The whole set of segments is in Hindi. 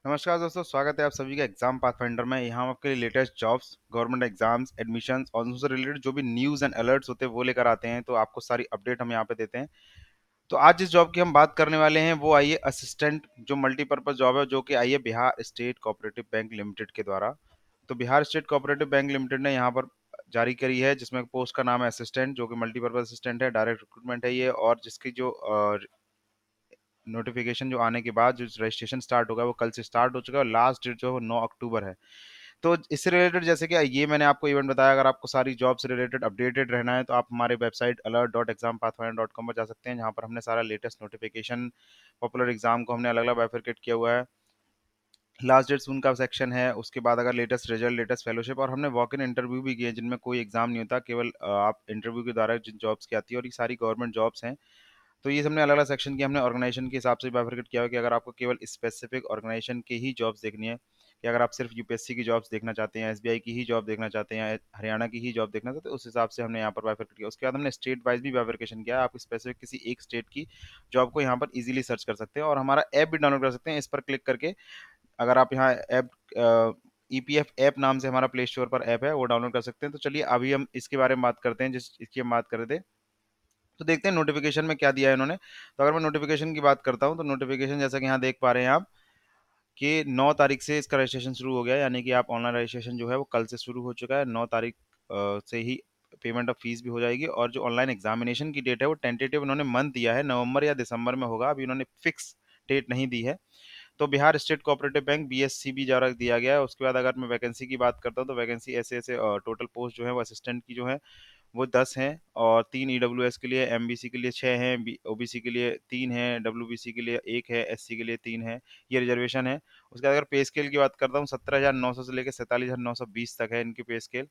नमस्कार दोस्तों, स्वागत है आप सभी का एग्जाम पाथफाइंडर में। यहाँ हम आपके लिए latest jobs, government exams, admissions और उनसे रिलेटेड जो भी न्यूज़ एंड अलर्ट्स होते हैं वो लेकर आते हैं। तो आपको सारी अपडेट हम यहाँ पे देते हैं। तो आज जिस जॉब की हम बात करने वाले हैं वो आई है असिस्टेंट, जो मल्टीपर्पज जॉब है, जो कि आई है Bihar state cooperative bank limited के द्वारा। तो Bihar state cooperative bank limited ने यहाँ पर जारी करी है, जिसमें पोस्ट का नाम है असिस्टेंट, जो कि मल्टीपर्पज असिस्टेंट है। डायरेक्ट रिक्रूटमेंट है ये, और जिसकी जो नोटिफिकेशन जो आने के बाद जो रजिस्ट्रेशन स्टार्ट होगा वो कल से स्टार्ट हो चुका है, और लास्ट डेट जो है वो 9 अक्टूबर है। तो इससे रिलेटेड, जैसे कि ये मैंने आपको इवेंट बताया, अगर आपको सारी जॉब से रिलेटेड अपडेटेड रहना है तो आप हमारे वेबसाइट alert.exampathfinder.com पर जा सकते हैं, जहां पर हमने सारा लेटेस्ट नोटिफिकेशन, पॉपुलर एग्जाम को हमने अलग अलग बाइफरकेट किया हुआ है। लास्ट डेट सून का सेक्शन है, उसके बाद अगर लेटेस्ट रिजल्ट, लेटेस्ट फेलोशिप, और हमने वॉक इन इंटरव्यू भी किए जिनमें कोई एग्जाम नहीं होता, केवल आप इंटरव्यू के द्वारा जिन जॉब्स की आती है, और ये सारी गवर्नमेंट जॉब्स हैं। तो ये हमने अलग अलग सेक्शन की हमने ऑर्गेनाइजेशन के हिसाब से बाइफरकेट किया है, कि अगर आपको केवल स्पेसिफिक ऑर्गेनाइजेशन की ही जॉब्स देखनी है, कि अगर आप सिर्फ यूपीएससी की जॉब्स देखना चाहते हैं, एसबीआई की ही जॉब देखना चाहते हैं, या हरियाणा की ही जॉब देखना चाहते हैं, तो उस हिसाब से हमने यहाँ पर बाइफरकेट किया। उसके बाद हमने स्टेट वाइज भी बाइफरकेशन किया है। आप स्पेसिफिक किसी एक स्टेट की जॉब को यहाँ पर इजीली सर्च कर सकते हैं, और हमारा ऐप भी डाउनलोड कर सकते हैं इस पर क्लिक करके। अगर आप यहाँ ऐप ईपीएफ ऐप नाम से हमारा प्ले स्टोर पर ऐप है, वो डाउनलोड कर सकते हैं। तो चलिए अभी हम इसके बारे में बात करते हैं, जिस इसकी हम बात कर रहे थे। तो देखते हैं नोटिफिकेशन में क्या दिया है इन्होंने। तो अगर मैं नोटिफिकेशन की बात करता हूं, तो नोटिफिकेशन जैसा कि यहाँ देख पा रहे हैं आप, कि 9 तारीख से इसका रजिस्ट्रेशन शुरू हो गया है, यानी कि आप ऑनलाइन रजिस्ट्रेशन जो है वो कल से शुरू हो चुका है। 9 तारीख से ही पेमेंट ऑफ फीस भी हो जाएगी, और जो ऑनलाइन एग्जामिनेशन की डेट है वो टेंटेटिव इन्होंने मंथ दिया है, नवंबर या दिसंबर में होगा। अभी इन्होंने फिक्स डेट नहीं दी है। तो Bihar state cooperative bank BSCB द्वारा दिया गया है। उसके बाद अगर मैं वैकेंसी की बात करता हूँ, तो वैकेंसी ऐसे ऐसे टोटल पोस्ट जो है वो असिस्टेंट की जो है वो 10 हैं, और 3 ईडब्ल्यूएस के लिए, एमबीसी के लिए 6 हैं, ओबीसी के लिए 3 हैं, डब्ल्यूबीसी के लिए 1 है, एससी के लिए 3 है। ये रिजर्वेशन है। उसके बाद अगर पे स्केल की बात करता हूँ, 17,900 से लेकर 47,920 तक है इनकी पे स्केल।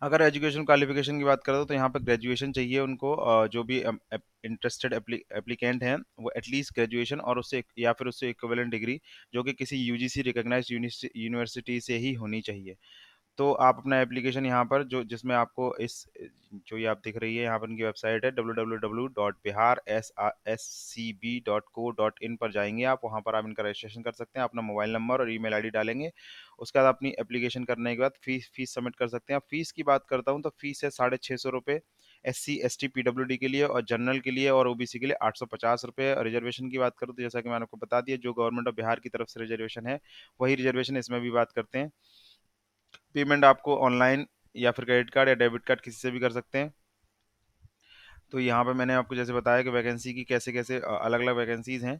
अगर एजुकेशन क्वालिफिकेशन की बात करता हूँ, तो यहाँ पर ग्रेजुएशन चाहिए उनको, जो भी इंटरेस्टेड एप्लीकेंट हैं वो एटलीस्ट ग्रेजुएशन और उससे या फिर उससे इक्विवेलेंट डिग्री, जो कि किसी यूजीसी रिकॉग्नाइज्ड यूनिवर्सिटी से ही होनी चाहिए। तो आप अपना एप्लीकेशन यहाँ पर, जो जिसमें आपको इस जो ये आप दिख रही है यहाँ पर उनकी वेबसाइट है www.biharscb.co.in पर जाएंगे आप, वहाँ पर आप इनका रजिस्ट्रेशन कर सकते हैं, अपना मोबाइल नंबर और ईमेल आईडी डालेंगे। उसके बाद अपनी एप्लीकेशन करने के बाद फीस सबमिट कर सकते हैं। फीस की बात करता हूँ, तो फीस है 650 रुपये SC ST PWD के लिए, और जनरल के लिए और ओबीसी के लिए 850 रुपये। और रिजर्वेशन की बात करूँ, तो जैसा कि मैंने आपको बता दिया, जो गवर्नमेंट ऑफ बिहार की तरफ से रिजर्वेशन है वही रिजर्वेशन इसमें भी बात करते हैं। पेमेंट आपको ऑनलाइन या फिर क्रेडिट कार्ड या डेबिट कार्ड किसी से भी कर सकते हैं। तो यहाँ पे मैंने आपको जैसे बताया कि वैकेंसी की कैसे कैसे अलग अलग वैकेंसीज हैं।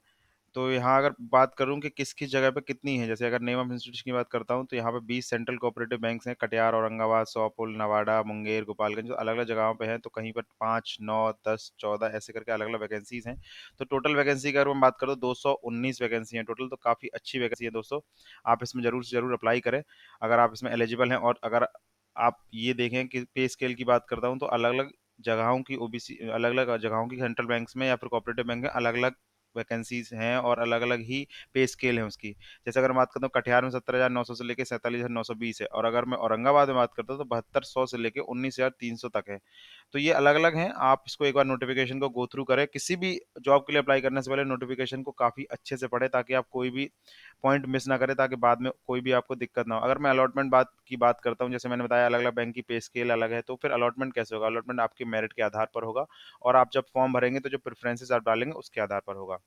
तो यहाँ अगर बात करूँ कि किस किस जगह पे कितनी है, जैसे अगर नेम ऑफ इंस्टीट्यूशन की बात करता हूँ, तो यहाँ पे 20 सेंट्रल कोऑपरेटिव बैंक्स हैं, कटिहार, औरंगाबाद, सौपुल, नवादा, मुंगेर, गोपालगंज, जो अलग अलग जगहों पे हैं। तो कहीं पर 5, 9, 10, 14 ऐसे करके अलग अलग वैकेंसीज हैं। तो टोटल वैकेंसी की अगर मैं बात करूँ, 219 वैकेंसी है टोटल। तो काफ़ी अच्छी वैकेंसी है दोस्तों, आप इसमें जरूर से जरूर अप्लाई करें अगर आप इसमें एलिजिबल हैं। और अगर आप ये देखें कि पे स्केल की बात करता हूँ, तो अलग अलग जगहों की ओबीसी, अलग अलग जगहों की सेंट्रल बैंक्स में या फिर कोऑपरेटिव बैंक में अलग अलग वैकेंसीज हैं, और अलग अलग ही पे स्केल है उसकी। जैसे अगर मैं बात करता हूँ, कटिहार में 17,900 से लेकर 47,920 है, और अगर मैं औरंगाबाद में बात करता हूँ, तो 7200 से लेकर 19,300 तक है। तो ये अलग अलग हैं। आप इसको एक बार नोटिफिकेशन को गो थ्रू करें, किसी भी जॉब के लिए अप्लाई करने से पहले नोटिफिकेशन को काफ़ी अच्छे से पढ़ें, ताकि आप कोई भी पॉइंट मिस ना करें, ताकि बाद में कोई भी आपको दिक्कत ना हो। अगर मैं अलॉटमेंट बात करता हूँ, जैसे मैंने बताया अलग अलग बैंक की पे स्केल अलग है, तो फिर अलॉटमेंट कैसे होगा? अलॉटमेंट आपके मेरिट के आधार पर होगा, और आप जब फॉर्म भरेंगे तो जो प्रेफरेंसेस आप डालेंगे उसके आधार पर होगा।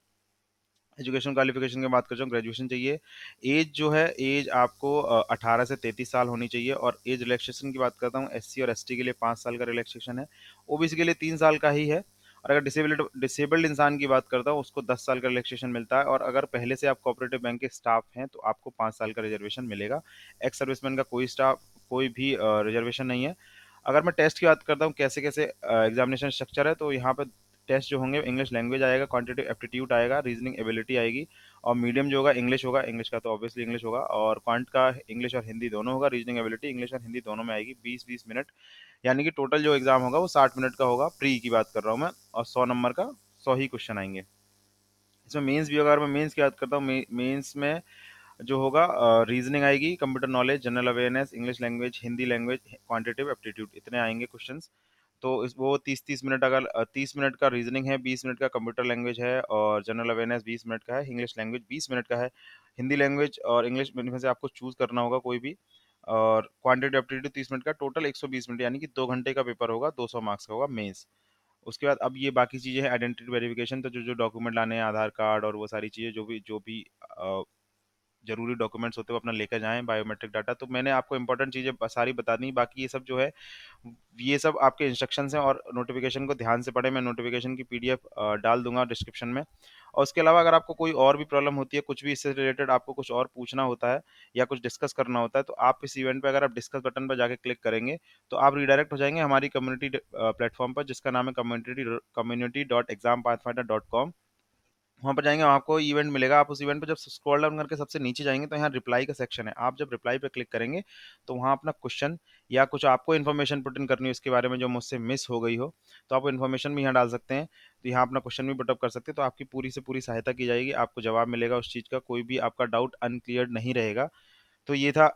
एजुकेशन क्वालिफिकेशन की बात करता हूँ, ग्रेजुएशन चाहिए। एज जो है, एज आपको 18 से 33 साल होनी चाहिए। और एज रिलैक्सेशन की बात करता हूँ, एससी और एसटी के लिए 5 साल का रिलैक्सेशन है, ओबीसी के लिए 3 साल का ही है। और अगर डिसेबल्ड इंसान की बात करता हूँ, उसको 10 साल का रिलैक्सेशन मिलता है। और अगर पहले से आप कोऑपरेटिव बैंक के स्टाफ हैं, तो आपको 5 साल का रिजर्वेशन मिलेगा। एक्स सर्विसमैन का कोई भी रिजर्वेशन नहीं है। अगर मैं टेस्ट की बात करता हूँ, कैसे कैसे एग्जामिनेशन स्ट्रक्चर है, तो यहाँ पे टेस्ट जो होंगे, इंग्लिश लैंग्वेज आएगा, क्वांटिटेटिव एप्टीट्यूड आएगा, रीजनिंग एबिलिटी आएगी, और मीडियम जो होगा, इंग्लिश का तो ऑब्वियसली इंग्लिश होगा, और क्वांट का इंग्लिश और हिंदी दोनों होगा। रीजनिंग एबिलिटी इंग्लिश और हिंदी दोनों में आएगी। 20-20 मिनट, यानी कि टोटल जो एग्जाम होगा वो 60 मिनट का होगा। प्री की बात कर रहा हूँ मैं, और 100 नंबर का 100 ही क्वेश्चन आएंगे। इसमें मेंस भी होगा। अगर मैं मेंस की बात करता हूँ, मेंस में जो होगा, रीजनिंग आएगी, computer knowledge, general awareness, English language, Hindi language, quantitative aptitude, इतने आएंगे क्वेश्चंस। तो इस वो 30-30 मिनट, अगर 30 मिनट का रीजनिंग है, 20 मिनट का कंप्यूटर लैंग्वेज है, और जनरल अवेयरनेस 20 मिनट का है, इंग्लिश लैंग्वेज 20 मिनट का है, हिंदी लैंग्वेज और इंग्लिश में से आपको चूज़ करना होगा कोई भी। और क्वांटिटी एप्टीट्यूड 30 मिनट का, टोटल 120 मिनट, यानी कि 2 घंटे का पेपर होगा, 200 मार्क्स का होगा मेंस। उसके बाद अब ये बाकी चीज़ें हैं, आइडेंटिटी वेरिफिकेशन, तो जो डॉक्यूमेंट लाने हैं, आधार कार्ड और वो सारी चीज़ें, जो भी ज़रूरी डॉक्यूमेंट्स होते हैं वो अपना लेकर जाएँ, बायोमेट्रिक डाटा। तो मैंने आपको इंपॉर्टेंट चीज़ें सारी बता दी, बाकी ये सब जो है, ये सब आपके इंस्ट्रक्शंस हैं, और नोटिफिकेशन को ध्यान से पढ़ें। मैं नोटिफिकेशन की पीडीएफ डाल दूंगा डिस्क्रिप्शन में। और उसके अलावा अगर आपको कोई और भी प्रॉब्लम होती है, कुछ भी इससे रिलेटेड आपको कुछ और पूछना होता है या कुछ डिस्कस करना होता है, तो आप इस इवेंट पे अगर आप डिस्कस बटन पर जाके क्लिक करेंगे तो आप रिडायरेक्ट हो जाएंगे हमारी कम्युनिटी प्लेटफॉर्म पर, जिसका नाम है community.exampathfinder.com। वहाँ पर जाएँगे, वहाँ आपको इवेंट मिलेगा। आप उस इवेंट पे जब स्क्रॉल डाउन करके सबसे नीचे जाएँगे तो यहाँ रिप्लाई का सेक्शन है। आप जब रिप्लाई पे क्लिक करेंगे तो वहाँ अपना क्वेश्चन या कुछ आपको इन्फॉर्मेशन पुट इन करनी हो इसके बारे में जो मुझसे मिस हो गई हो, तो आप इन्फॉर्मेशन भी यहाँ डाल सकते हैं। तो यहाँ अपना क्वेश्चन भी पुट अप कर सकते हैं, तो आपकी पूरी से पूरी सहायता की जाएगी। आपको जवाब मिलेगा उस चीज़ का, कोई भी आपका डाउट अनक्लियर्ड नहीं रहेगा। तो ये था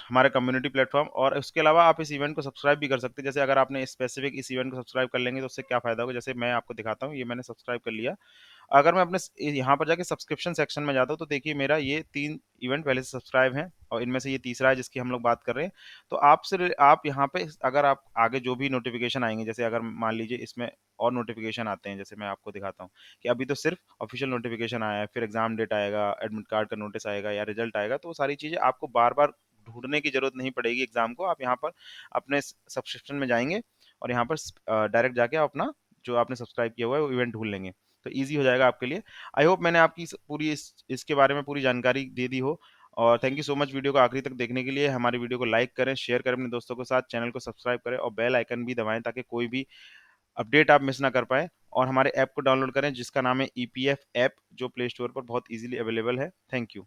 हमारा कम्युनिटी प्लेटफॉर्म। और उसके अलावा आप इस इवेंट को सब्सक्राइब भी कर सकते हैं। जैसे अगर आपने स्पेसिफिक इस इवेंट को सब्सक्राइब कर लेंगे तो उससे क्या फ़ायदा होगा, जैसे मैं आपको दिखाता हूँ, ये मैंने सब्सक्राइब कर लिया। अगर मैं अपने यहाँ पर जाके सब्सक्रिप्शन सेक्शन में जाता हूँ तो देखिए मेरा ये 3 इवेंट पहले से सब्सक्राइब हैं और इनमें से ये तीसरा है जिसकी हम लोग बात कर रहे हैं। तो आप यहाँ पे अगर आप आगे जो भी नोटिफिकेशन आएंगे, जैसे अगर मान लीजिए इसमें और नोटिफिकेशन आते हैं, जैसे मैं आपको दिखाता हूँ कि अभी तो सिर्फ ऑफिशियल नोटिफिकेशन आया है, फिर एग्जाम डेट आएगा, एडमिट कार्ड का नोटिस आएगा या रिजल्ट आएगा, तो वो सारी चीज़ें आपको बार बार ढूंढने की जरूरत नहीं पड़ेगी एग्जाम को। आप यहाँ पर अपने सब्सक्रिप्शन में जाएंगे और यहाँ पर डायरेक्ट जाके आप अपना जो आपने सब्सक्राइब किया हुआ है वो इवेंट ढूंढ लेंगे। तो ईज़ी हो जाएगा आपके लिए। आई होप मैंने आपकी पूरी इसके बारे में पूरी जानकारी दे दी हो। और thank you so much video को आखिरी तक देखने के लिए। हमारी वीडियो को लाइक करें, शेयर करें अपने दोस्तों के साथ, चैनल को सब्सक्राइब करें और बेल आइकन भी दबाएं ताकि कोई भी अपडेट आप मिस ना कर पाएँ। और हमारे ऐप को डाउनलोड करें जिसका नाम है ईपीएफ ऐप, जो प्ले स्टोर पर बहुत ईजिली अवेलेबल है। Thank you.